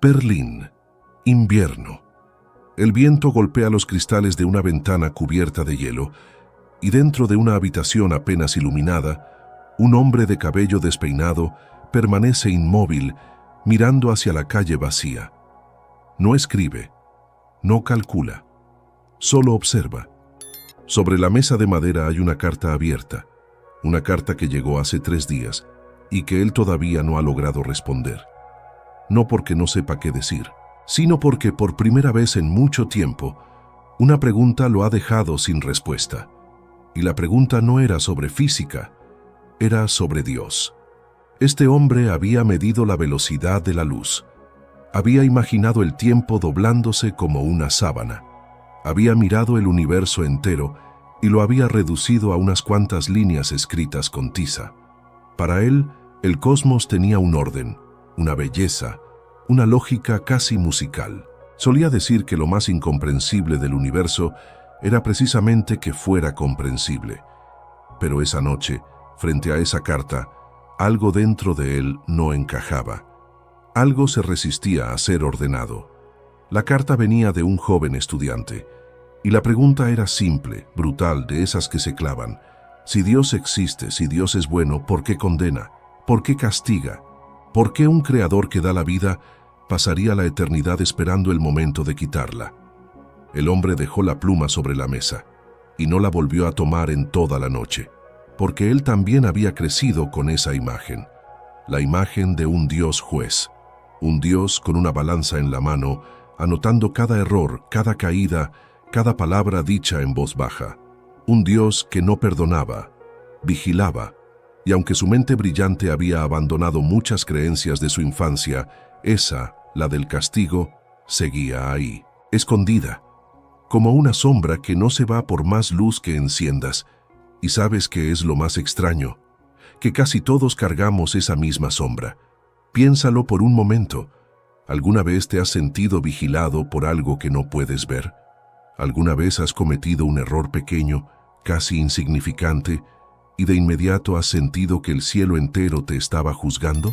Berlín, invierno. El viento golpea los cristales de una ventana cubierta de hielo, y dentro de una habitación apenas iluminada, un hombre de cabello despeinado permanece inmóvil, mirando hacia la calle vacía. No escribe, no calcula, solo observa. Sobre la mesa de madera hay una carta abierta, una carta que llegó hace 3 días y que él todavía no ha logrado responder. No porque no sepa qué decir, sino porque por primera vez en mucho tiempo, una pregunta lo ha dejado sin respuesta. Y la pregunta no era sobre física, era sobre Dios. Este hombre había medido la velocidad de la luz. Había imaginado el tiempo doblándose como una sábana. Había mirado el universo entero y lo había reducido a unas cuantas líneas escritas con tiza. Para él, el cosmos tenía un orden, una belleza, una lógica casi musical. Solía decir que lo más incomprensible del universo era precisamente que fuera comprensible. Pero esa noche, frente a esa carta, algo dentro de él no encajaba. Algo se resistía a ser ordenado. La carta venía de un joven estudiante, y la pregunta era simple, brutal, de esas que se clavan. Si Dios existe, si Dios es bueno, ¿por qué condena? ¿Por qué castiga? ¿Por qué un creador que da la vida pasaría la eternidad esperando el momento de quitarla? El hombre dejó la pluma sobre la mesa, y no la volvió a tomar en toda la noche, porque él también había crecido con esa imagen, la imagen de un Dios juez, un Dios con una balanza en la mano, anotando cada error, cada caída, cada palabra dicha en voz baja. Un Dios que no perdonaba, vigilaba, y aunque su mente brillante había abandonado muchas creencias de su infancia, esa, la del castigo, seguía ahí, escondida, como una sombra que no se va por más luz que enciendas. Y sabes qué es lo más extraño, que casi todos cargamos esa misma sombra. Piénsalo por un momento. ¿Alguna vez te has sentido vigilado por algo que no puedes ver? ¿Alguna vez has cometido un error pequeño, casi insignificante, y de inmediato has sentido que el cielo entero te estaba juzgando?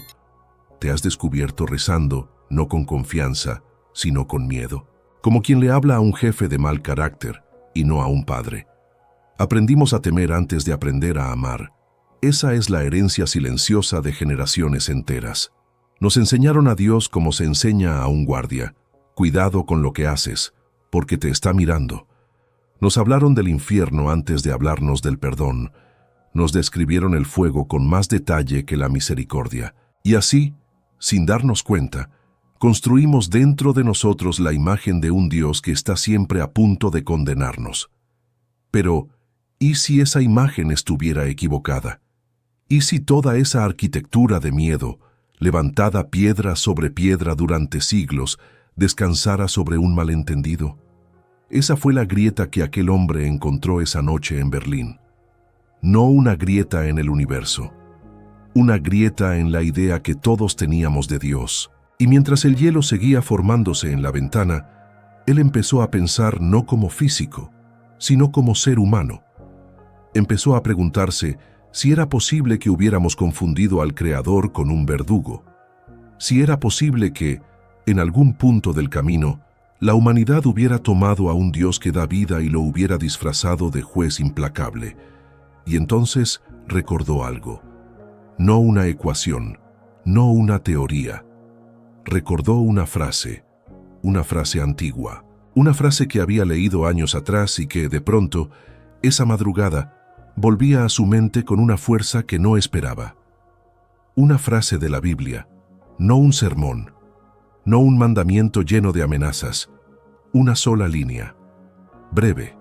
¿Te has descubierto rezando, no con confianza, sino con miedo? Como quien le habla a un jefe de mal carácter, y no a un padre. Aprendimos a temer antes de aprender a amar. Esa es la herencia silenciosa de generaciones enteras. Nos enseñaron a Dios como se enseña a un guardia. Cuidado con lo que haces, porque te está mirando. Nos hablaron del infierno antes de hablarnos del perdón. Nos describieron el fuego con más detalle que la misericordia. Y así, sin darnos cuenta, construimos dentro de nosotros la imagen de un Dios que está siempre a punto de condenarnos. Pero, ¿y si esa imagen estuviera equivocada? ¿Y si toda esa arquitectura de miedo, levantada piedra sobre piedra durante siglos, descansara sobre un malentendido? Esa fue la grieta que aquel hombre encontró esa noche en Berlín. No una grieta en el universo, una grieta en la idea que todos teníamos de Dios. Y mientras el hielo seguía formándose en la ventana, él empezó a pensar no como físico, sino como ser humano. Empezó a preguntarse si era posible que hubiéramos confundido al Creador con un verdugo, si era posible que, en algún punto del camino, la humanidad hubiera tomado a un Dios que da vida y lo hubiera disfrazado de juez implacable. Y entonces recordó algo, no una ecuación, no una teoría. Recordó una frase antigua, una frase que había leído años atrás y que, de pronto, esa madrugada, volvía a su mente con una fuerza que no esperaba. Una frase de la Biblia, no un sermón, no un mandamiento lleno de amenazas, una sola línea, breve,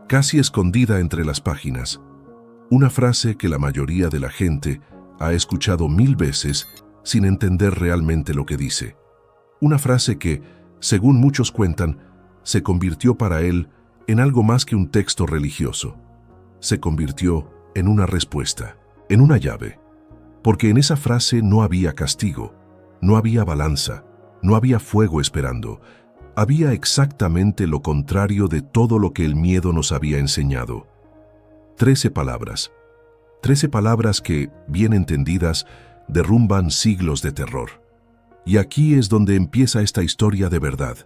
casi escondida entre las páginas, una frase que la mayoría de la gente ha escuchado 1000 veces sin entender realmente lo que dice. Una frase que, según muchos cuentan, se convirtió para él en algo más que un texto religioso. Se convirtió en una respuesta, en una llave, porque en esa frase no había castigo, no había balanza, no había fuego esperando, había exactamente lo contrario de todo lo que el miedo nos había enseñado. 13 palabras que, bien entendidas, derrumban siglos de terror. Y aquí es donde empieza esta historia de verdad,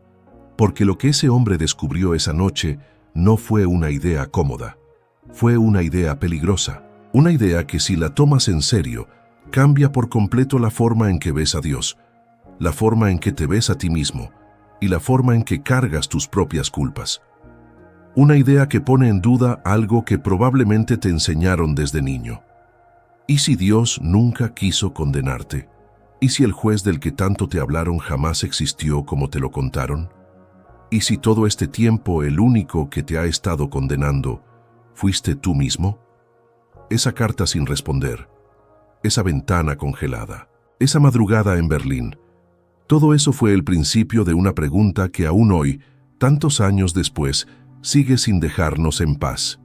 porque lo que ese hombre descubrió esa noche no fue una idea cómoda, fue una idea peligrosa, una idea que si la tomas en serio, cambia por completo la forma en que ves a Dios, la forma en que te ves a ti mismo y la forma en que cargas tus propias culpas. Una idea que pone en duda algo que probablemente te enseñaron desde niño. ¿Y si Dios nunca quiso condenarte? ¿Y si el juez del que tanto te hablaron jamás existió como te lo contaron? ¿Y si todo este tiempo el único que te ha estado condenando fuiste tú mismo? Esa carta sin responder, esa ventana congelada, esa madrugada en Berlín, todo eso fue el principio de una pregunta que aún hoy, tantos años después, sigue sin dejarnos en paz.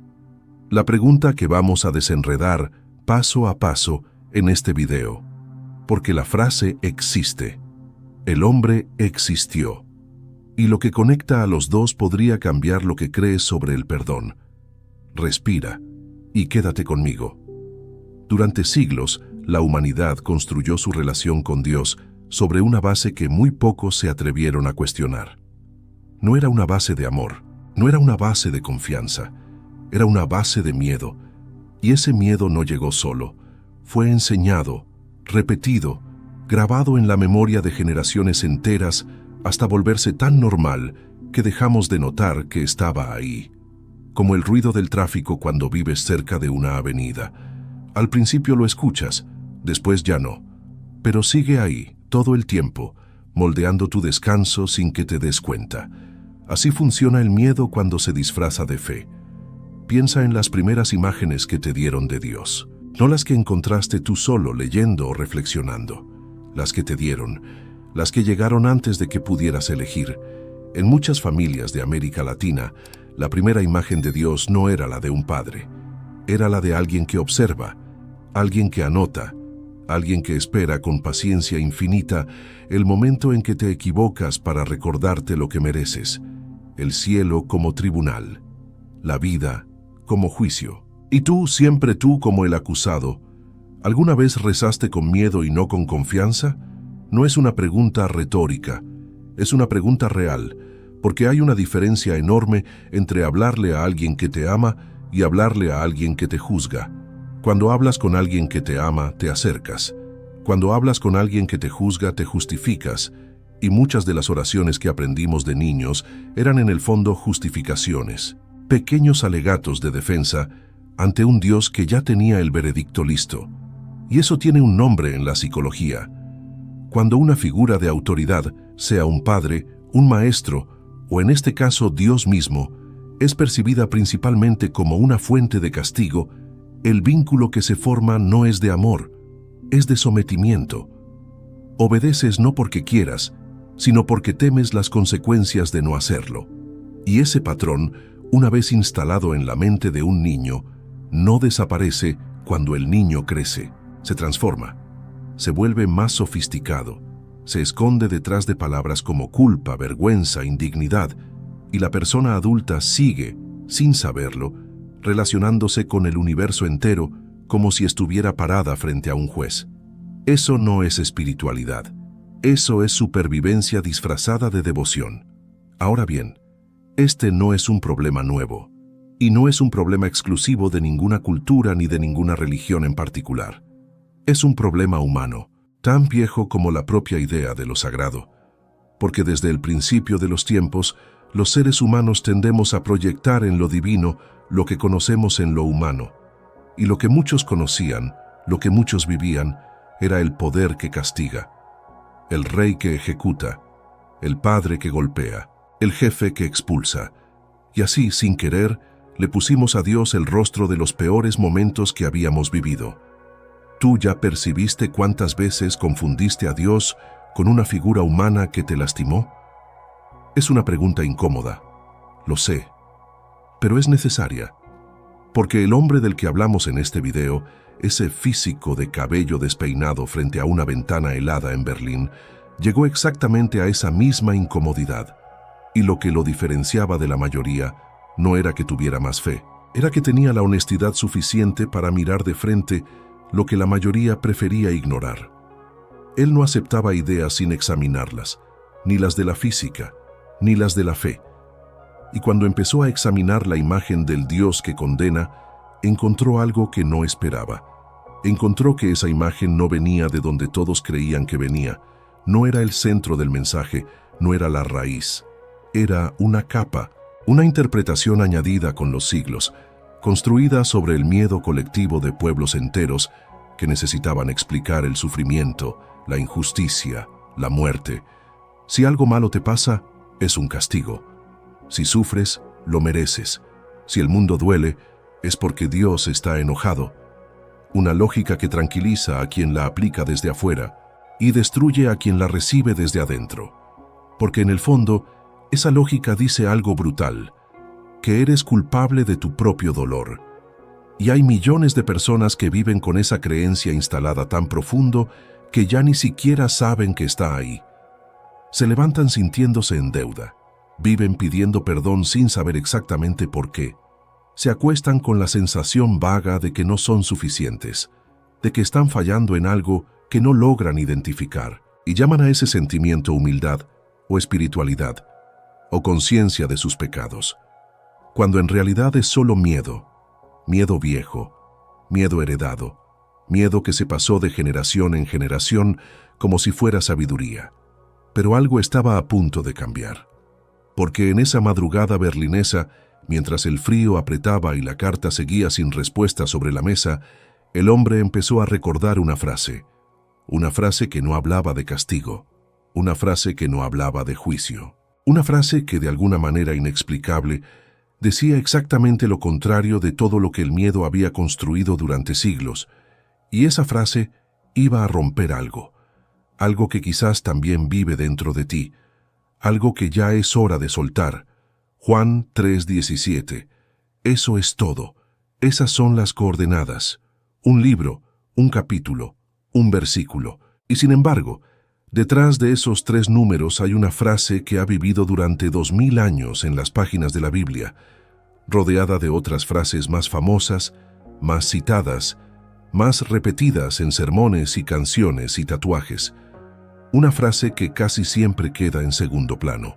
La pregunta que vamos a desenredar paso a paso en este video. Porque la frase existe. El hombre existió. Y lo que conecta a los dos podría cambiar lo que crees sobre el perdón. Respira y quédate conmigo. Durante siglos, la humanidad construyó su relación con Dios sobre una base que muy pocos se atrevieron a cuestionar. No era una base de amor, no era una base de confianza, era una base de miedo. Y ese miedo no llegó solo, fue enseñado, repetido, grabado en la memoria de generaciones enteras hasta volverse tan normal que dejamos de notar que estaba ahí. Como el ruido del tráfico cuando vives cerca de una avenida. Al principio lo escuchas, después ya no, pero sigue ahí todo el tiempo, moldeando tu descanso sin que te des cuenta. Así funciona el miedo cuando se disfraza de fe. Piensa en las primeras imágenes que te dieron de Dios. No las que encontraste tú solo leyendo o reflexionando, las que te dieron, las que llegaron antes de que pudieras elegir. En muchas familias de América Latina, la primera imagen de Dios no era la de un padre, era la de alguien que observa, alguien que anota, alguien que espera con paciencia infinita el momento en que te equivocas para recordarte lo que mereces, el cielo como tribunal, la vida como juicio. Y tú, siempre tú como el acusado, ¿alguna vez rezaste con miedo y no con confianza? No es una pregunta retórica, es una pregunta real, porque hay una diferencia enorme entre hablarle a alguien que te ama y hablarle a alguien que te juzga. Cuando hablas con alguien que te ama, te acercas. Cuando hablas con alguien que te juzga, te justificas. Y muchas de las oraciones que aprendimos de niños eran en el fondo justificaciones, pequeños alegatos de defensa ante un Dios que ya tenía el veredicto listo. Y eso tiene un nombre en la psicología. Cuando una figura de autoridad, sea un padre, un maestro, o en este caso Dios mismo, es percibida principalmente como una fuente de castigo, el vínculo que se forma no es de amor, es de sometimiento. Obedeces no porque quieras, sino porque temes las consecuencias de no hacerlo. Y ese patrón, una vez instalado en la mente de un niño, no desaparece cuando el niño crece, se transforma, se vuelve más sofisticado, se esconde detrás de palabras como culpa, vergüenza, indignidad, y la persona adulta sigue, sin saberlo, relacionándose con el universo entero como si estuviera parada frente a un juez. Eso no es espiritualidad, eso es supervivencia disfrazada de devoción. Ahora bien, este no es un problema nuevo. Y no es un problema exclusivo de ninguna cultura ni de ninguna religión en particular. Es un problema humano, tan viejo como la propia idea de lo sagrado. Porque desde el principio de los tiempos, los seres humanos tendemos a proyectar en lo divino lo que conocemos en lo humano. Y lo que muchos conocían, lo que muchos vivían, era el poder que castiga, el rey que ejecuta, el padre que golpea, el jefe que expulsa. Y así, sin querer, le pusimos a Dios el rostro de los peores momentos que habíamos vivido. ¿Tú ya percibiste cuántas veces confundiste a Dios con una figura humana que te lastimó? Es una pregunta incómoda, lo sé, pero es necesaria, porque el hombre del que hablamos en este video, ese físico de cabello despeinado frente a una ventana helada en Berlín, llegó exactamente a esa misma incomodidad, y lo que lo diferenciaba de la mayoría no era que tuviera más fe, era que tenía la honestidad suficiente para mirar de frente lo que la mayoría prefería ignorar. Él no aceptaba ideas sin examinarlas, ni las de la física, ni las de la fe. Y cuando empezó a examinar la imagen del Dios que condena, encontró algo que no esperaba. Encontró que esa imagen no venía de donde todos creían que venía, no era el centro del mensaje, no era la raíz. Era una capa, una interpretación añadida con los siglos, construida sobre el miedo colectivo de pueblos enteros que necesitaban explicar el sufrimiento, la injusticia, la muerte. Si algo malo te pasa, es un castigo. Si sufres, lo mereces. Si el mundo duele, es porque Dios está enojado. Una lógica que tranquiliza a quien la aplica desde afuera y destruye a quien la recibe desde adentro. Porque en el fondo, esa lógica dice algo brutal, que eres culpable de tu propio dolor. Y hay millones de personas que viven con esa creencia instalada tan profundo que ya ni siquiera saben que está ahí. Se levantan sintiéndose en deuda, viven pidiendo perdón sin saber exactamente por qué. Se acuestan con la sensación vaga de que no son suficientes, de que están fallando en algo que no logran identificar, y llaman a ese sentimiento humildad o espiritualidad, o conciencia de sus pecados, cuando en realidad es solo miedo, miedo viejo, miedo heredado, miedo que se pasó de generación en generación como si fuera sabiduría. Pero algo estaba a punto de cambiar, porque en esa madrugada berlinesa, mientras el frío apretaba y la carta seguía sin respuesta sobre la mesa, el hombre empezó a recordar una frase que no hablaba de castigo, una frase que no hablaba de juicio, una frase que de alguna manera inexplicable decía exactamente lo contrario de todo lo que el miedo había construido durante siglos, y esa frase iba a romper algo que quizás también vive dentro de ti, algo que ya es hora de soltar. Juan 3:17. Eso es todo. Esas son las coordenadas. Un libro, un capítulo, un versículo. Y sin embargo, detrás de esos 3 números hay una frase que ha vivido durante 2000 años en las páginas de la Biblia, rodeada de otras frases más famosas, más citadas, más repetidas en sermones y canciones y tatuajes. Una frase que casi siempre queda en segundo plano,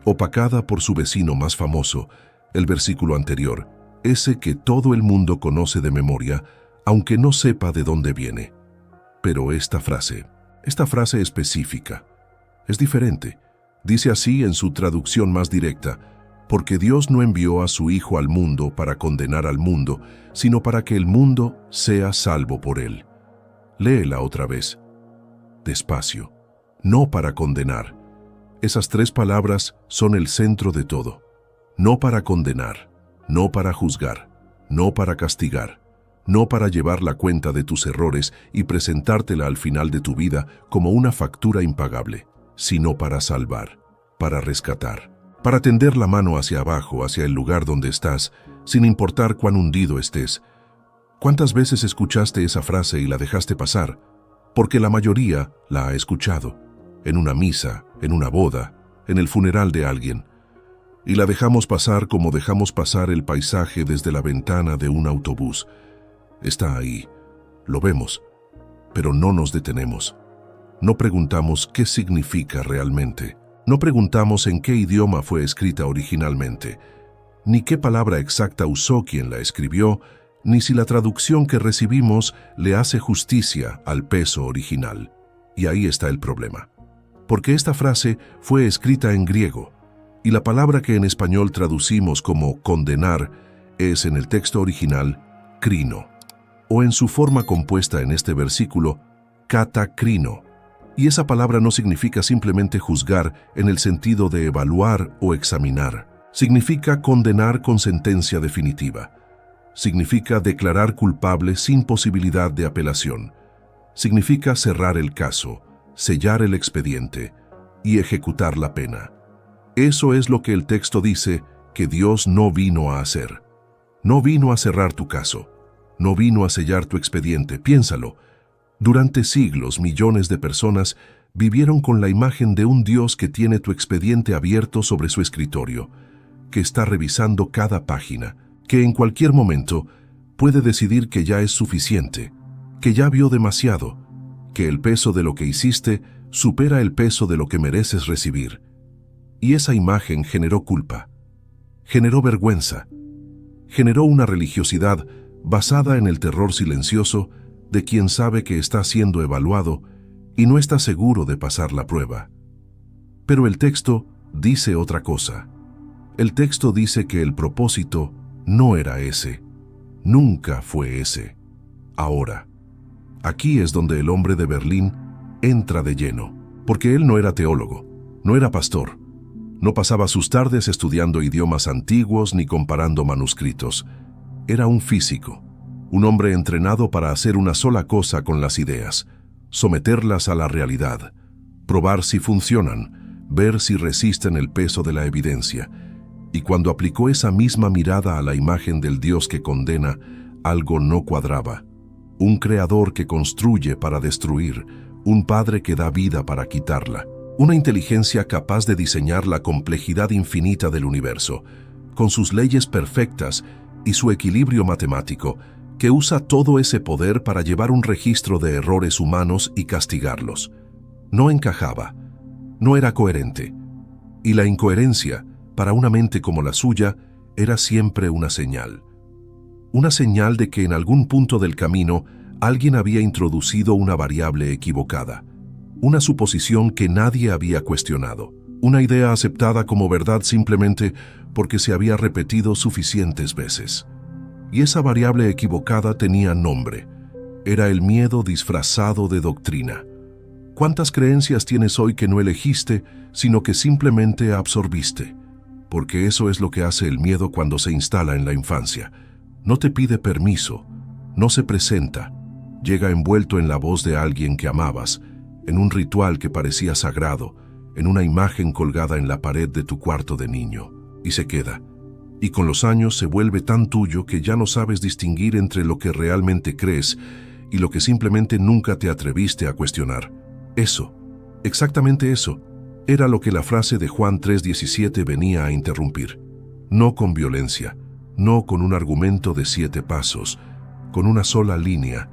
opacada por su vecino más famoso, el versículo anterior, ese que todo el mundo conoce de memoria, aunque no sepa de dónde viene. Pero esta frase específica, es diferente. Dice así en su traducción más directa: porque Dios no envió a su Hijo al mundo para condenar al mundo, sino para que el mundo sea salvo por él. Léela otra vez, despacio. No para condenar. Esas 3 palabras son el centro de todo. No para condenar, no para juzgar, no para castigar, no para llevar la cuenta de tus errores y presentártela al final de tu vida como una factura impagable, sino para salvar, para rescatar, para tender la mano hacia abajo, hacia el lugar donde estás, sin importar cuán hundido estés. ¿Cuántas veces escuchaste esa frase y la dejaste pasar? Porque la mayoría la ha escuchado. En una misa, en una boda, en el funeral de alguien. Y la dejamos pasar como dejamos pasar el paisaje desde la ventana de un autobús. Está ahí, lo vemos, pero no nos detenemos. No preguntamos qué significa realmente. No preguntamos en qué idioma fue escrita originalmente, ni qué palabra exacta usó quien la escribió, ni si la traducción que recibimos le hace justicia al peso original. Y ahí está el problema. Porque esta frase fue escrita en griego, y la palabra que en español traducimos como condenar es en el texto original krino, o en su forma compuesta en este versículo, katakrino. Y esa palabra no significa simplemente juzgar en el sentido de evaluar o examinar. Significa condenar con sentencia definitiva. Significa declarar culpable sin posibilidad de apelación. Significa cerrar el caso, sellar el expediente y ejecutar la pena. Eso es lo que el texto dice que Dios no vino a hacer. No vino a cerrar tu caso. No vino a sellar tu expediente. Piénsalo. Durante siglos, millones de personas vivieron con la imagen de un Dios que tiene tu expediente abierto sobre su escritorio, que está revisando cada página, que en cualquier momento puede decidir que ya es suficiente, que ya vio demasiado, que el peso de lo que hiciste supera el peso de lo que mereces recibir. Y esa imagen generó culpa, generó vergüenza, generó una religiosidad basada en el terror silencioso de quien sabe que está siendo evaluado y no está seguro de pasar la prueba. Pero el texto dice otra cosa. El texto dice que el propósito no era ese, nunca fue ese. Ahora, aquí es donde el hombre de Berlín entra de lleno, porque él no era teólogo, no era pastor, no pasaba sus tardes estudiando idiomas antiguos ni comparando manuscritos. Era un físico, un hombre entrenado para hacer una sola cosa con las ideas, someterlas a la realidad, probar si funcionan, ver si resisten el peso de la evidencia. Y cuando aplicó esa misma mirada a la imagen del Dios que condena, algo no cuadraba. Un creador que construye para destruir, un padre que da vida para quitarla, una inteligencia capaz de diseñar la complejidad infinita del universo, con sus leyes perfectas y su equilibrio matemático, que usa todo ese poder para llevar un registro de errores humanos y castigarlos. No encajaba, no era coherente. Y la incoherencia, para una mente como la suya, era siempre una señal. Una señal de que en algún punto del camino alguien había introducido una variable equivocada, una suposición que nadie había cuestionado, una idea aceptada como verdad simplemente porque se había repetido suficientes veces. Y esa variable equivocada tenía nombre. Era el miedo disfrazado de doctrina. ¿Cuántas creencias tienes hoy que no elegiste, sino que simplemente absorbiste? Porque eso es lo que hace el miedo cuando se instala en la infancia. No te pide permiso, no se presenta, llega envuelto en la voz de alguien que amabas, en un ritual que parecía sagrado, en una imagen colgada en la pared de tu cuarto de niño, y se queda. Y con los años se vuelve tan tuyo que ya no sabes distinguir entre lo que realmente crees y lo que simplemente nunca te atreviste a cuestionar. Eso, exactamente eso, era lo que la frase de Juan 3:17 venía a interrumpir. No con violencia, no con un argumento de 7 pasos, con una sola línea,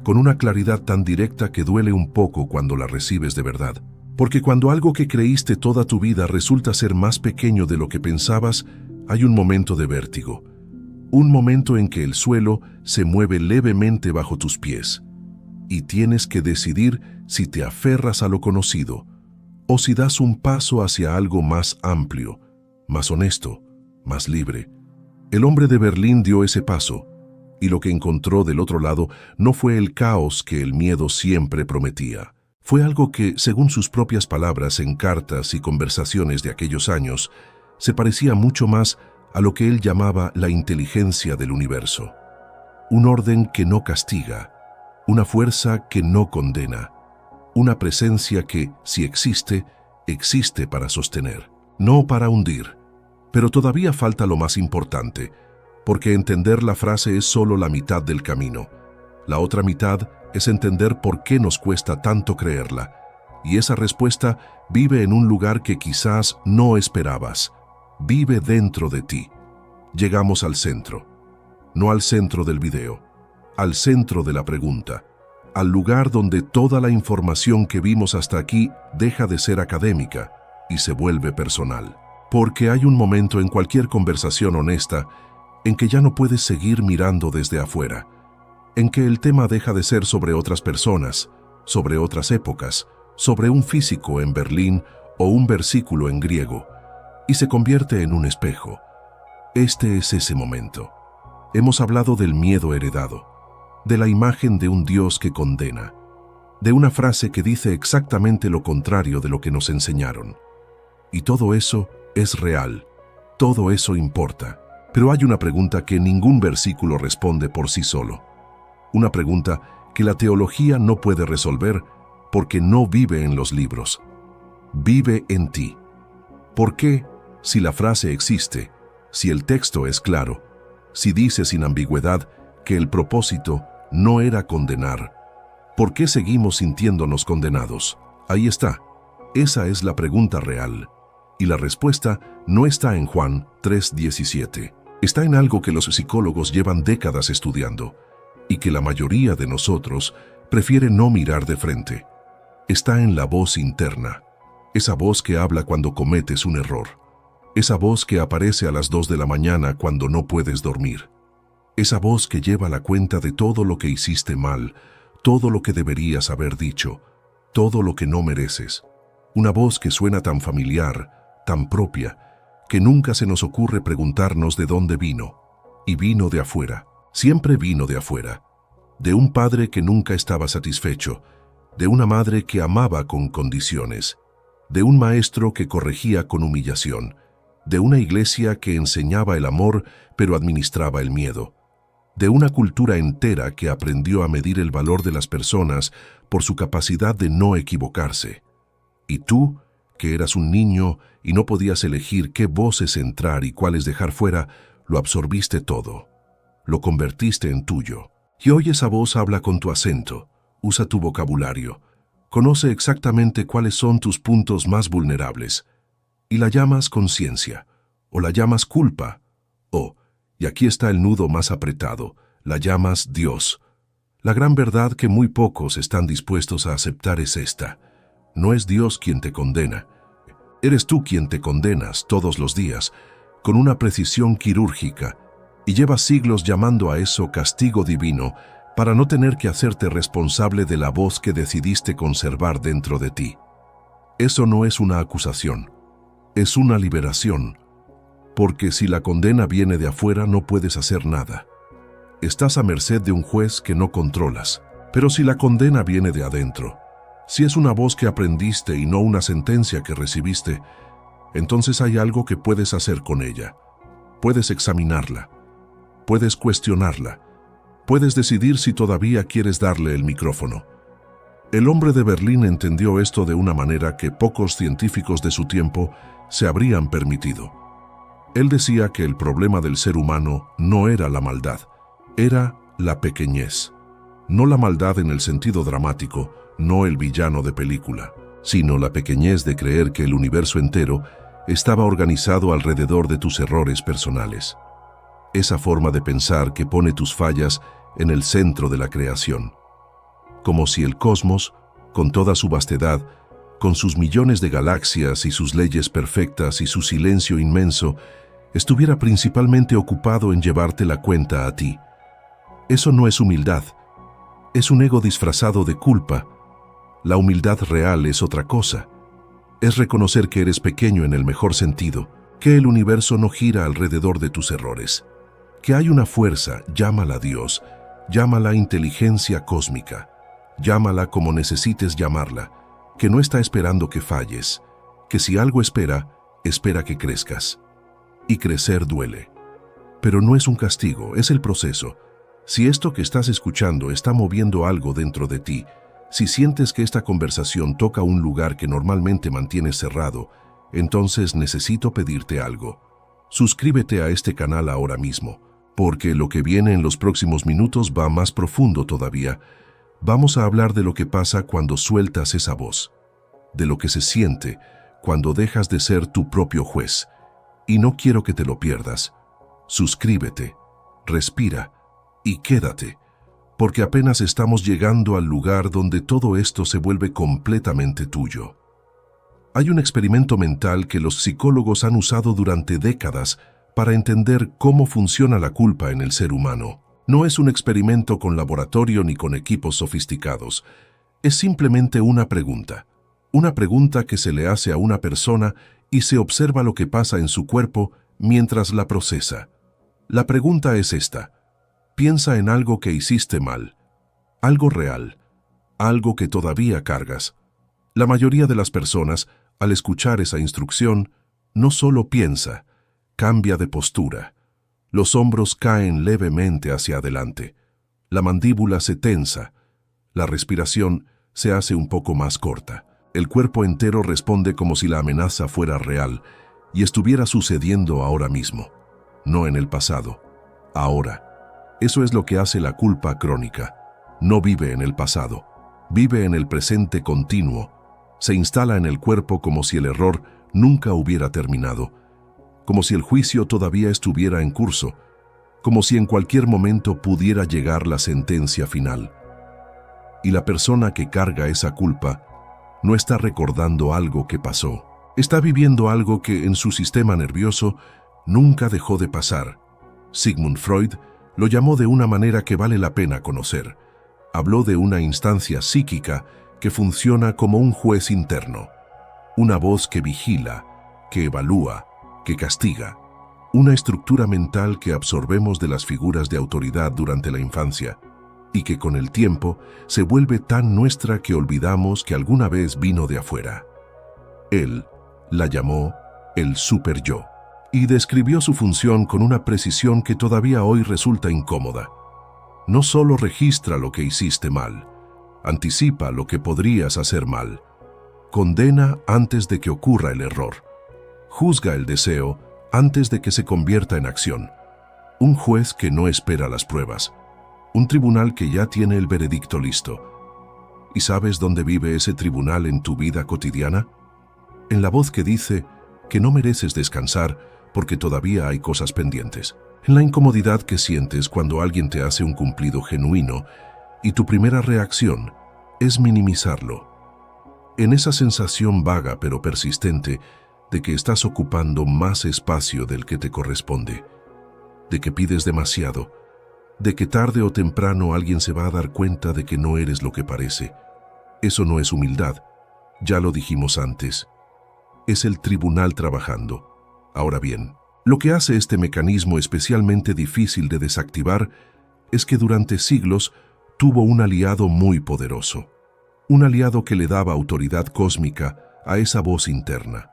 con una claridad tan directa que duele un poco cuando la recibes de verdad. Porque cuando algo que creíste toda tu vida resulta ser más pequeño de lo que pensabas, hay un momento de vértigo, un momento en que el suelo se mueve levemente bajo tus pies, y tienes que decidir si te aferras a lo conocido o si das un paso hacia algo más amplio, más honesto, más libre. El hombre de Berlín dio ese paso, y lo que encontró del otro lado no fue el caos que el miedo siempre prometía. Fue algo que, según sus propias palabras en cartas y conversaciones de aquellos años, se parecía mucho más a lo que él llamaba la inteligencia del universo. Un orden que no castiga, una fuerza que no condena, una presencia que, si existe, existe para sostener, no para hundir. Pero todavía falta lo más importante, porque entender la frase es solo la mitad del camino. La otra mitad es entender por qué nos cuesta tanto creerla, y esa respuesta vive en un lugar que quizás no esperabas. Vive dentro de ti. Llegamos al centro, no al centro del video, al centro de la pregunta, al lugar donde toda la información que vimos hasta aquí deja de ser académica y se vuelve personal. Porque hay un momento en cualquier conversación honesta en que ya no puedes seguir mirando desde afuera, en que el tema deja de ser sobre otras personas, sobre otras épocas, sobre un físico en Berlín o un versículo en griego, y se convierte en un espejo. Este es ese momento. Hemos hablado del miedo heredado, de la imagen de un Dios que condena, de una frase que dice exactamente lo contrario de lo que nos enseñaron. Y todo eso es real, todo eso importa. Pero hay una pregunta que ningún versículo responde por sí solo. Una pregunta que la teología no puede resolver porque no vive en los libros. Vive en ti. ¿Por qué, si la frase existe, si el texto es claro, si dice sin ambigüedad que el propósito no era condenar, por qué seguimos sintiéndonos condenados? Ahí está. Esa es la pregunta real. Y la respuesta no está en Juan 3:17. Está en algo que los psicólogos llevan décadas estudiando y que la mayoría de nosotros Prefiere no mirar de frente. Está en la voz interna, esa voz que habla cuando cometes un error, esa voz que aparece a las 2 de la mañana cuando no puedes dormir, esa voz que lleva la cuenta de todo lo que hiciste mal, todo lo que deberías haber dicho, todo lo que no mereces. Una voz que suena tan familiar, tan propia, que nunca se nos ocurre preguntarnos de dónde vino. Y vino de afuera, siempre vino de afuera, de un padre que nunca estaba satisfecho, de una madre que amaba con condiciones, de un maestro que corregía con humillación, de una iglesia que enseñaba el amor pero administraba el miedo, de una cultura entera que aprendió a medir el valor de las personas por su capacidad de no equivocarse. Y tú, que eras un niño y no podías elegir qué voces entrar y cuáles dejar fuera, lo absorbiste todo, lo convertiste en tuyo. Y hoy esa voz habla con tu acento, usa tu vocabulario, conoce exactamente cuáles son tus puntos más vulnerables, y la llamas conciencia, o la llamas culpa, o, y aquí está el nudo más apretado, la llamas Dios. La gran verdad que muy pocos están dispuestos a aceptar es esta: no es Dios quien te condena, eres tú quien te condenas todos los días, con una precisión quirúrgica, y llevas siglos llamando a eso castigo divino para no tener que hacerte responsable de la voz que decidiste conservar dentro de ti. Eso no es una acusación, es una liberación, porque si la condena viene de afuera no puedes hacer nada. Estás a merced de un juez que no controlas, pero si la condena viene de adentro, si es una voz que aprendiste y no una sentencia que recibiste, entonces hay algo que puedes hacer con ella. Puedes examinarla, puedes cuestionarla, puedes decidir si todavía quieres darle el micrófono. El hombre de Berlín entendió esto de una manera que pocos científicos de su tiempo se habrían permitido. Él decía que el problema del ser humano no era la maldad, era la pequeñez. No la maldad en el sentido dramático, no el villano de película, sino la pequeñez de creer que el universo entero estaba organizado alrededor de tus errores personales. Esa forma de pensar que pone tus fallas en el centro de la creación. Como si el cosmos, con toda su vastedad, con sus millones de galaxias y sus leyes perfectas y su silencio inmenso, estuviera principalmente ocupado en llevarte la cuenta a ti. Eso no es humildad, es un ego disfrazado de culpa. La humildad real es otra cosa. Es reconocer que eres pequeño en el mejor sentido, que el universo no gira alrededor de tus errores, que hay una fuerza, llámala Dios, llámala inteligencia cósmica, llámala como necesites llamarla, que no está esperando que falles, que si algo espera, espera que crezcas. Y crecer duele. Pero no es un castigo, es el proceso. Si esto que estás escuchando está moviendo algo dentro de ti, si sientes que esta conversación toca un lugar que normalmente mantienes cerrado, entonces necesito pedirte algo. Suscríbete a este canal ahora mismo, porque lo que viene en los próximos minutos va más profundo todavía. Vamos a hablar de lo que pasa cuando sueltas esa voz, de lo que se siente cuando dejas de ser tu propio juez. Y no quiero que te lo pierdas. Suscríbete, respira y quédate, porque apenas estamos llegando al lugar donde todo esto se vuelve completamente tuyo. Hay un experimento mental que los psicólogos han usado durante décadas para entender cómo funciona la culpa en el ser humano. No es un experimento con laboratorio ni con equipos sofisticados. Es simplemente una pregunta que se le hace a una persona y se observa lo que pasa en su cuerpo mientras la procesa. La pregunta es esta: piensa en algo que hiciste mal, algo real, algo que todavía cargas. La mayoría de las personas, al escuchar esa instrucción, no solo piensa, cambia de postura. Los hombros caen levemente hacia adelante, la mandíbula se tensa, la respiración se hace un poco más corta. El cuerpo entero responde como si la amenaza fuera real y estuviera sucediendo ahora mismo, no en el pasado, ahora. Eso es lo que hace la culpa crónica. No vive en el pasado, vive en el presente continuo. Se instala en el cuerpo como si el error nunca hubiera terminado, como si el juicio todavía estuviera en curso, como si en cualquier momento pudiera llegar la sentencia final. Y la persona que carga esa culpa no está recordando algo que pasó. Está viviendo algo que en su sistema nervioso nunca dejó de pasar. Sigmund Freud lo llamó de una manera que vale la pena conocer. Habló de una instancia psíquica que funciona como un juez interno. Una voz que vigila, que evalúa, que castiga. Una estructura mental que absorbemos de las figuras de autoridad durante la infancia y que con el tiempo se vuelve tan nuestra que olvidamos que alguna vez vino de afuera. Él la llamó el super-yo y describió su función con una precisión que todavía hoy resulta incómoda. No solo registra lo que hiciste mal, anticipa lo que podrías hacer mal, condena antes de que ocurra el error, juzga el deseo antes de que se convierta en acción. Un juez que no espera las pruebas, un tribunal que ya tiene el veredicto listo. ¿Y sabes dónde vive ese tribunal en tu vida cotidiana? En la voz que dice que no mereces descansar porque todavía hay cosas pendientes. En la incomodidad que sientes cuando alguien te hace un cumplido genuino y tu primera reacción es minimizarlo. En esa sensación vaga pero persistente de que estás ocupando más espacio del que te corresponde, de que pides demasiado, de que tarde o temprano alguien se va a dar cuenta de que no eres lo que parece. Eso no es humildad, ya lo dijimos antes. Es el tribunal trabajando. Ahora bien, lo que hace este mecanismo especialmente difícil de desactivar es que durante siglos tuvo un aliado muy poderoso. Un aliado que le daba autoridad cósmica a esa voz interna,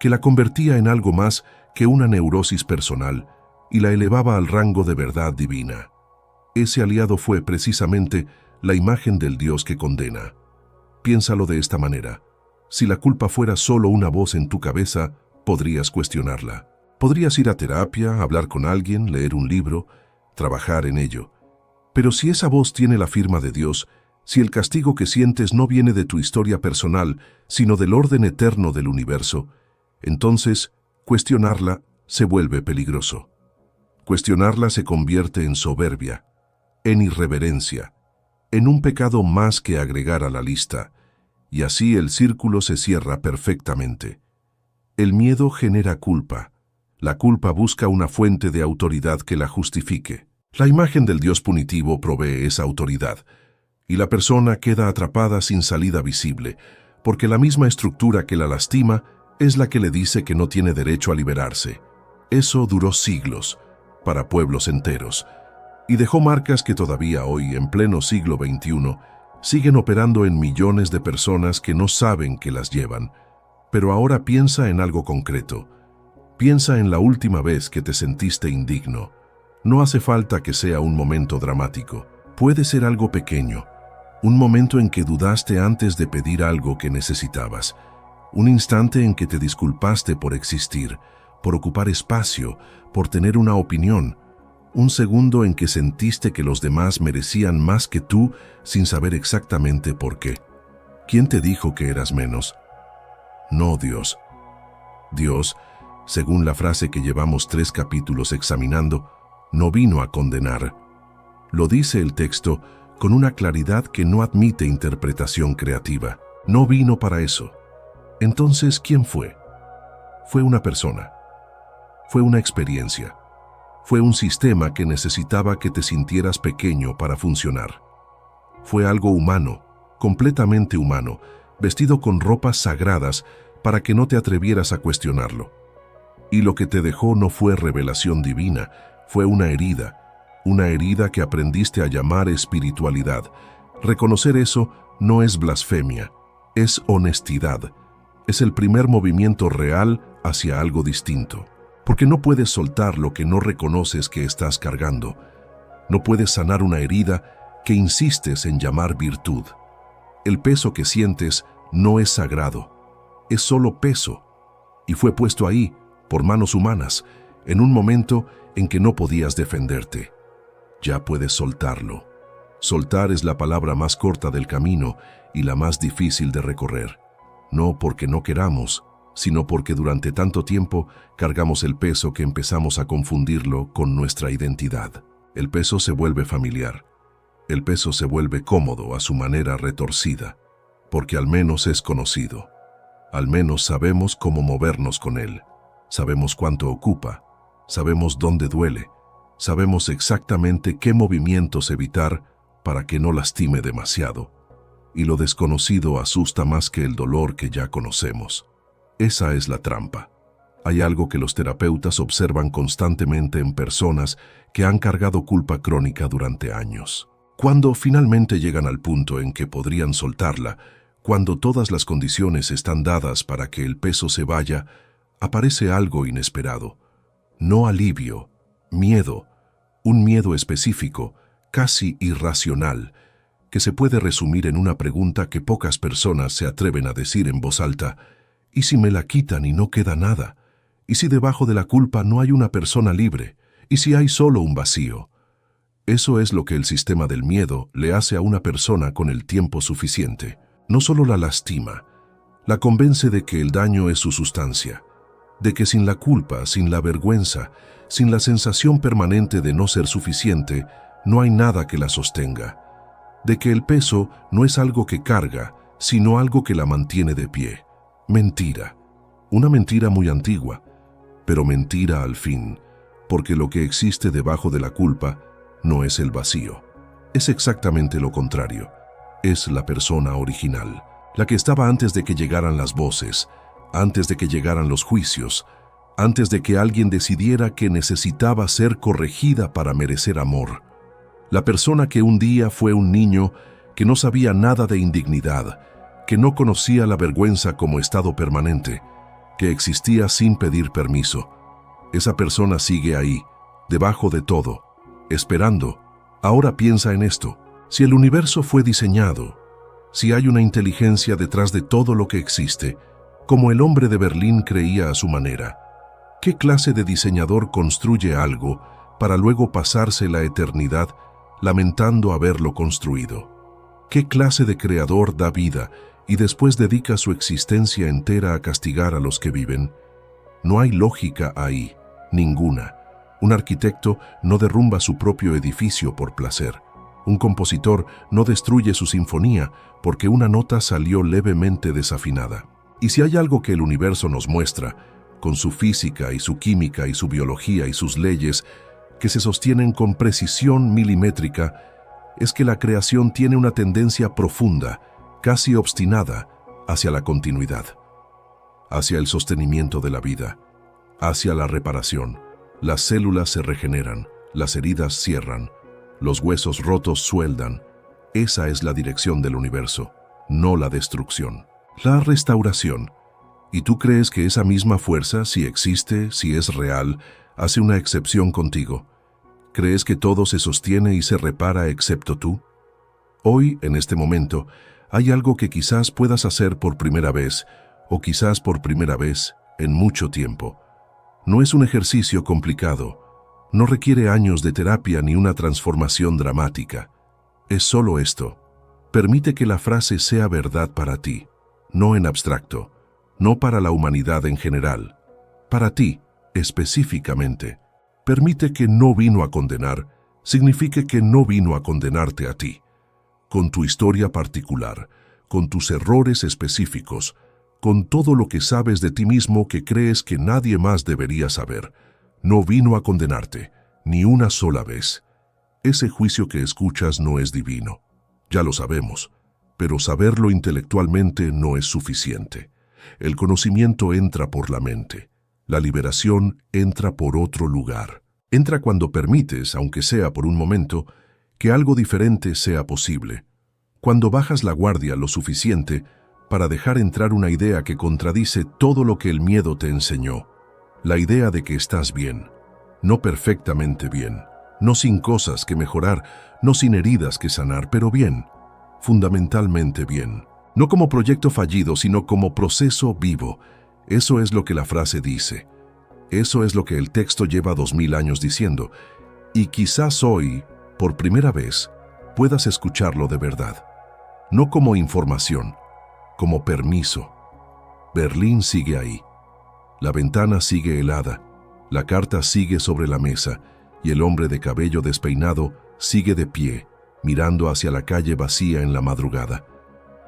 que la convertía en algo más que una neurosis personal y la elevaba al rango de verdad divina. Ese aliado fue precisamente la imagen del Dios que condena. Piénsalo de esta manera. Si la culpa fuera solo una voz en tu cabeza, podrías cuestionarla. Podrías ir a terapia, hablar con alguien, leer un libro, trabajar en ello. Pero si esa voz tiene la firma de Dios, si el castigo que sientes no viene de tu historia personal, sino del orden eterno del universo, entonces cuestionarla se vuelve peligroso. Cuestionarla se convierte en soberbia, en irreverencia, en un pecado más que agregar a la lista, y así el círculo se cierra perfectamente. El miedo genera culpa. La culpa busca una fuente de autoridad que la justifique. La imagen del Dios punitivo provee esa autoridad, y la persona queda atrapada sin salida visible, porque la misma estructura que la lastima es la que le dice que no tiene derecho a liberarse. Eso duró siglos, para pueblos enteros, y dejó marcas que todavía hoy, en pleno siglo XXI, siguen operando en millones de personas que no saben que las llevan. Pero ahora piensa en algo concreto. Piensa en la última vez que te sentiste indigno. No hace falta que sea un momento dramático. Puede ser algo pequeño. Un momento en que dudaste antes de pedir algo que necesitabas. Un instante en que te disculpaste por existir, por ocupar espacio, por tener una opinión. Un segundo en que sentiste que los demás merecían más que tú sin saber exactamente por qué. ¿Quién te dijo que eras menos? No Dios. Dios, según la frase que llevamos 3 capítulos examinando, no vino a condenar. Lo dice el texto con una claridad que no admite interpretación creativa. No vino para eso. Entonces, ¿quién fue? Fue una persona. Fue una experiencia. Fue un sistema que necesitaba que te sintieras pequeño para funcionar. Fue algo humano, completamente humano, vestido con ropas sagradas para que no te atrevieras a cuestionarlo. Y lo que te dejó no fue revelación divina, fue una herida que aprendiste a llamar espiritualidad. Reconocer eso no es blasfemia, es honestidad. Es el primer movimiento real hacia algo distinto. Porque no puedes soltar lo que no reconoces que estás cargando. No puedes sanar una herida que insistes en llamar virtud. El peso que sientes no es sagrado, es solo peso, y fue puesto ahí, por manos humanas, en un momento en que no podías defenderte. Ya puedes soltarlo. Soltar es la palabra más corta del camino y la más difícil de recorrer. No porque no queramos, sino porque durante tanto tiempo cargamos el peso que empezamos a confundirlo con nuestra identidad. El peso se vuelve familiar. El peso se vuelve cómodo a su manera retorcida, porque al menos es conocido. Al menos sabemos cómo movernos con él. Sabemos cuánto ocupa, sabemos dónde duele, sabemos exactamente qué movimientos evitar para que no lastime demasiado. Y lo desconocido asusta más que el dolor que ya conocemos. Esa es la trampa. Hay algo que los terapeutas observan constantemente en personas que han cargado culpa crónica durante años. Cuando finalmente llegan al punto en que podrían soltarla, cuando todas las condiciones están dadas para que el peso se vaya, aparece algo inesperado. No alivio, miedo, un miedo específico, casi irracional, que se puede resumir en una pregunta que pocas personas se atreven a decir en voz alta: ¿y si me la quitan y no queda nada? ¿Y si debajo de la culpa no hay una persona libre? ¿Y si hay solo un vacío? Eso es lo que el sistema del miedo le hace a una persona con el tiempo suficiente. No solo la lastima, la convence de que el daño es su sustancia, de que sin la culpa, sin la vergüenza, sin la sensación permanente de no ser suficiente, no hay nada que la sostenga, de que el peso no es algo que carga, sino algo que la mantiene de pie. Mentira. Una mentira muy antigua, pero mentira al fin, porque lo que existe debajo de la culpa no es el vacío. Es exactamente lo contrario. Es la persona original, la que estaba antes de que llegaran las voces, antes de que llegaran los juicios, antes de que alguien decidiera que necesitaba ser corregida para merecer amor. La persona que un día fue un niño que no sabía nada de indignidad, que no conocía la vergüenza como estado permanente, que existía sin pedir permiso. Esa persona sigue ahí, debajo de todo, esperando. Ahora piensa en esto. Si el universo fue diseñado, si hay una inteligencia detrás de todo lo que existe, como el hombre de Berlín creía a su manera, ¿qué clase de diseñador construye algo para luego pasarse la eternidad lamentando haberlo construido? ¿Qué clase de creador da vida y después dedica su existencia entera a castigar a los que viven? No hay lógica ahí, ninguna. Un arquitecto no derrumba su propio edificio por placer. Un compositor no destruye su sinfonía porque una nota salió levemente desafinada. Y si hay algo que el universo nos muestra, con su física y su química y su biología y sus leyes, que se sostienen con precisión milimétrica, es que la creación tiene una tendencia profunda, casi obstinada, hacia la continuidad, hacia el sostenimiento de la vida, hacia la reparación. Las células se regeneran, las heridas cierran, los huesos rotos sueldan. Esa es la dirección del universo, no la destrucción. La restauración. ¿Y tú crees que esa misma fuerza, si existe, si es real, hace una excepción contigo? ¿Crees que todo se sostiene y se repara excepto tú? Hoy, en este momento, hay algo que quizás puedas hacer por primera vez, o quizás por primera vez en mucho tiempo. No es un ejercicio complicado, no requiere años de terapia ni una transformación dramática. Es solo esto. Permite que la frase sea verdad para ti, no en abstracto, no para la humanidad en general, para ti específicamente. Permite que no vino a condenar, signifique que no vino a condenarte a ti, con tu historia particular, con tus errores específicos, con todo lo que sabes de ti mismo que crees que nadie más debería saber. No vino a condenarte, ni una sola vez. Ese juicio que escuchas no es divino, ya lo sabemos, pero saberlo intelectualmente no es suficiente. El conocimiento entra por la mente, la liberación entra por otro lugar. Entra cuando permites, aunque sea por un momento, que algo diferente sea posible. Cuando bajas la guardia lo suficiente para dejar entrar una idea que contradice todo lo que el miedo te enseñó. La idea de que estás bien, no perfectamente bien, no sin cosas que mejorar, no sin heridas que sanar, pero bien, fundamentalmente bien. No como proyecto fallido, sino como proceso vivo. Eso es lo que la frase dice. Eso es lo que el texto lleva 2000 años diciendo. Y quizás hoy, por primera vez, puedas escucharlo de verdad. No como información, como permiso. Berlín sigue ahí. La ventana sigue helada, la carta sigue sobre la mesa y el hombre de cabello despeinado sigue de pie, mirando hacia la calle vacía en la madrugada.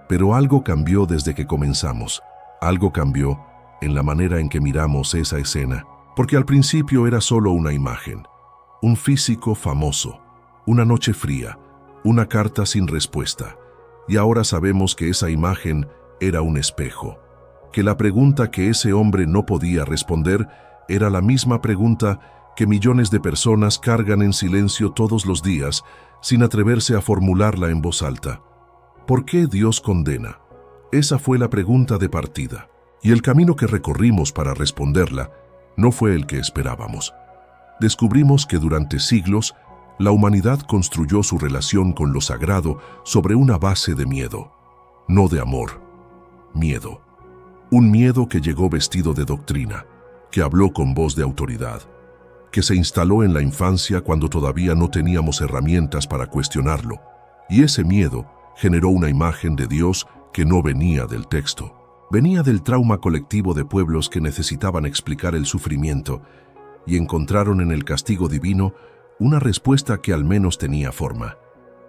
Pero algo cambió desde que comenzamos. Algo cambió en la manera en que miramos esa escena. Porque al principio era solo una imagen, un físico famoso, una noche fría, una carta sin respuesta. Y ahora sabemos que esa imagen era un espejo. Que la pregunta que ese hombre no podía responder era la misma pregunta que millones de personas cargan en silencio todos los días sin atreverse a formularla en voz alta. ¿Por qué Dios condena? Esa fue la pregunta de partida. Y el camino que recorrimos para responderla no fue el que esperábamos. Descubrimos que durante siglos la humanidad construyó su relación con lo sagrado sobre una base de miedo, no de amor. Miedo. Un miedo que llegó vestido de doctrina, que habló con voz de autoridad, que se instaló en la infancia cuando todavía no teníamos herramientas para cuestionarlo, y ese miedo generó una imagen de Dios que no venía del texto. Venía del trauma colectivo de pueblos que necesitaban explicar el sufrimiento y encontraron en el castigo divino una respuesta que al menos tenía forma,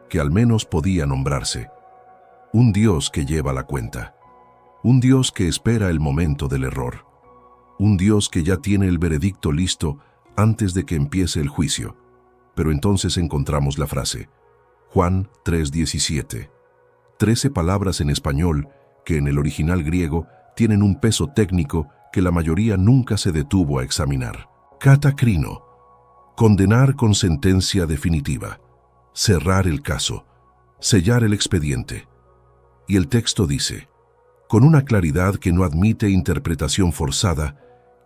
que al menos podía nombrarse. Un Dios que lleva la cuenta. Un Dios que espera el momento del error. Un Dios que ya tiene el veredicto listo antes de que empiece el juicio. Pero entonces encontramos la frase, Juan 3:17. 13 palabras en español que en el original griego tienen un peso técnico que la mayoría nunca se detuvo a examinar. Katakrino, condenar con sentencia definitiva, cerrar el caso, sellar el expediente. Y el texto dice, con una claridad que no admite interpretación forzada,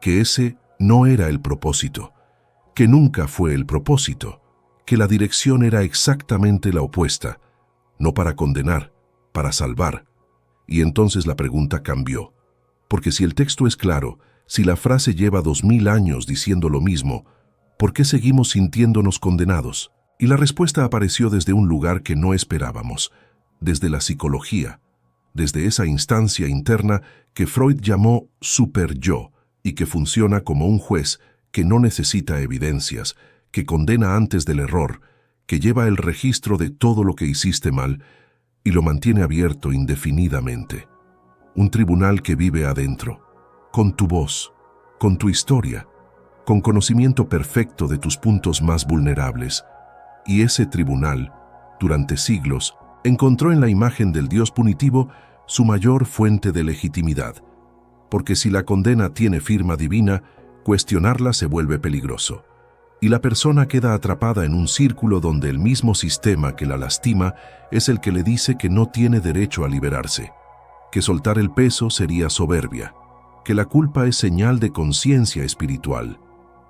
que ese no era el propósito, que nunca fue el propósito, que la dirección era exactamente la opuesta, no para condenar, para salvar. Y entonces la pregunta cambió, porque si el texto es claro, si la frase lleva 2000 años diciendo lo mismo, ¿por qué seguimos sintiéndonos condenados? Y la respuesta apareció desde un lugar que no esperábamos, desde la psicología, desde esa instancia interna que Freud llamó super-yo y que funciona como un juez que no necesita evidencias, que condena antes del error, que lleva el registro de todo lo que hiciste mal y lo mantiene abierto indefinidamente. Un tribunal que vive adentro, con tu voz, con tu historia, con conocimiento perfecto de tus puntos más vulnerables. Y ese tribunal, durante siglos, encontró en la imagen del Dios punitivo su mayor fuente de legitimidad, porque si la condena tiene firma divina, cuestionarla se vuelve peligroso, y la persona queda atrapada en un círculo donde el mismo sistema que la lastima es el que le dice que no tiene derecho a liberarse, que soltar el peso sería soberbia, que la culpa es señal de conciencia espiritual,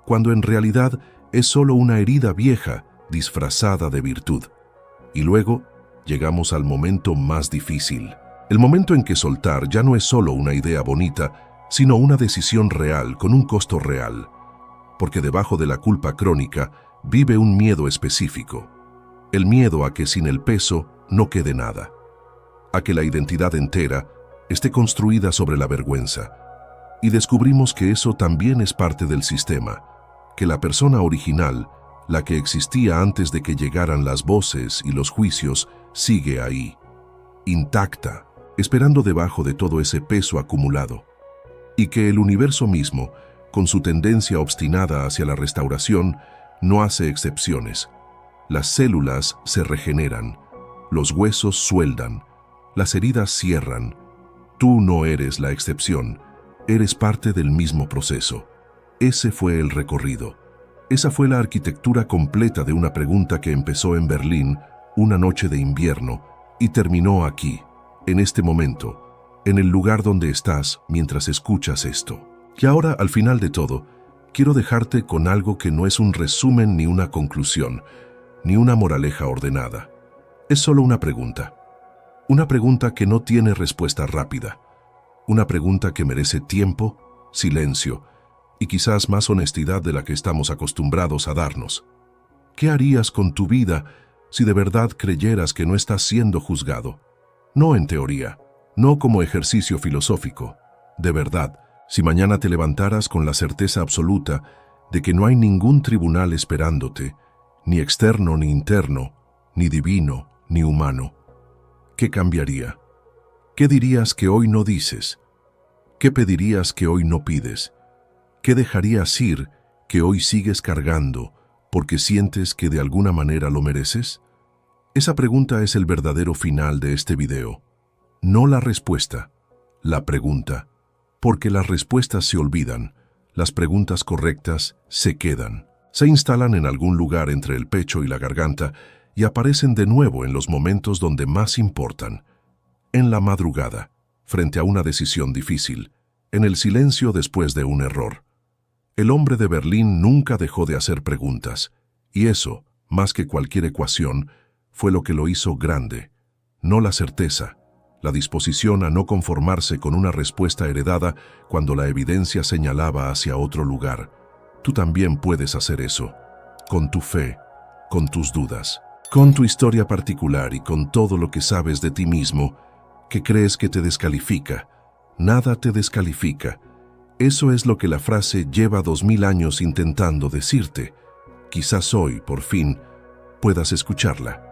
cuando en realidad es solo una herida vieja disfrazada de virtud. Y luego llegamos al momento más difícil. El momento en que soltar ya no es solo una idea bonita, sino una decisión real con un costo real. Porque debajo de la culpa crónica vive un miedo específico. El miedo a que sin el peso no quede nada. A que la identidad entera esté construida sobre la vergüenza. Y descubrimos que eso también es parte del sistema. Que la persona original, la que existía antes de que llegaran las voces y los juicios, sigue ahí, intacta, esperando debajo de todo ese peso acumulado. Y que el universo mismo, con su tendencia obstinada hacia la restauración, no hace excepciones. Las células se regeneran, los huesos sueldan, las heridas cierran. Tú no eres la excepción, eres parte del mismo proceso. Ese fue el recorrido. Esa fue la arquitectura completa de una pregunta que empezó en Berlín, una noche de invierno, y terminó aquí, en este momento, en el lugar donde estás mientras escuchas esto. Y ahora, al final de todo, quiero dejarte con algo que no es un resumen ni una conclusión, ni una moraleja ordenada. Es solo una pregunta. Una pregunta que no tiene respuesta rápida. Una pregunta que merece tiempo, silencio y quizás más honestidad de la que estamos acostumbrados a darnos. ¿Qué harías con tu vida si de verdad creyeras que no estás siendo juzgado? No en teoría, no como ejercicio filosófico. De verdad, si mañana te levantaras con la certeza absoluta de que no hay ningún tribunal esperándote, ni externo ni interno, ni divino, ni humano. ¿Qué cambiaría? ¿Qué dirías que hoy no dices? ¿Qué pedirías que hoy no pides? ¿Qué dejarías ir que hoy sigues cargando porque sientes que de alguna manera lo mereces? Esa pregunta es el verdadero final de este video. No la respuesta, la pregunta. Porque las respuestas se olvidan, las preguntas correctas se quedan. Se instalan en algún lugar entre el pecho y la garganta y aparecen de nuevo en los momentos donde más importan. En la madrugada, frente a una decisión difícil, en el silencio después de un error. El hombre de Berlín nunca dejó de hacer preguntas, y eso, más que cualquier ecuación, fue lo que lo hizo grande. No la certeza, la disposición a no conformarse con una respuesta heredada cuando la evidencia señalaba hacia otro lugar. Tú también puedes hacer eso, con tu fe, con tus dudas, con tu historia particular y con todo lo que sabes de ti mismo, que crees que te descalifica. Nada te descalifica. Eso es lo que la frase lleva 2000 años intentando decirte. Quizás hoy, por fin, puedas escucharla.